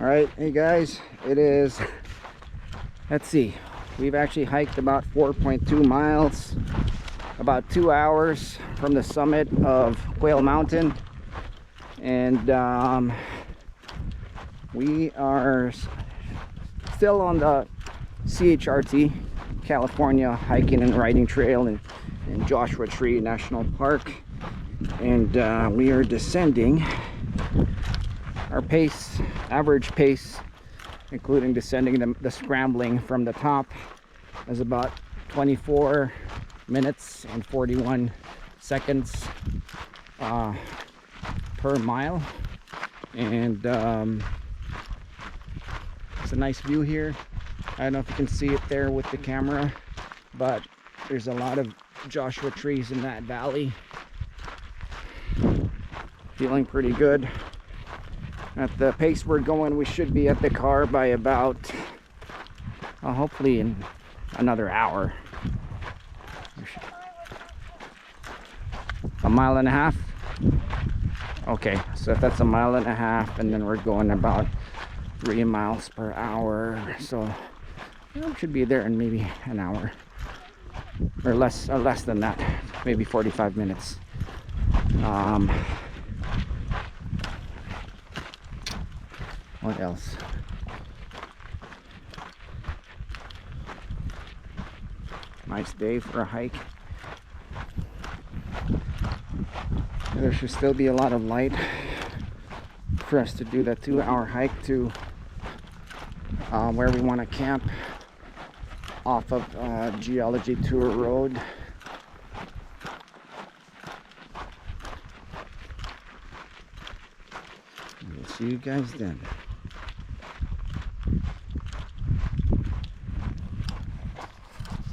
All right, hey guys, it is, let's see, we've actually hiked about 4.2 miles, about 2 hours from the summit of Quail Mountain, and we are still on the Crht, California Hiking and Riding Trail in Joshua Tree National Park, and we are descending. Our pace, average pace, including descending the scrambling from the top, is about 24 minutes and 41 seconds per mile. And it's a nice view here. I don't know if you can see it there with the camera, but there's a lot of Joshua trees in that valley. Feeling pretty good. At the pace we're going, we should be at the car by about hopefully in another hour. A mile and a half. Okay, so if that's a mile and a half, and then we're going about 3 miles per hour, so we should be there in maybe an hour or less than that, maybe 45 minutes. What else? Nice day for a hike. There should still be a lot of light for us to do that 2-hour hike to where we want to camp off of Geology Tour Road. We'll see you guys then.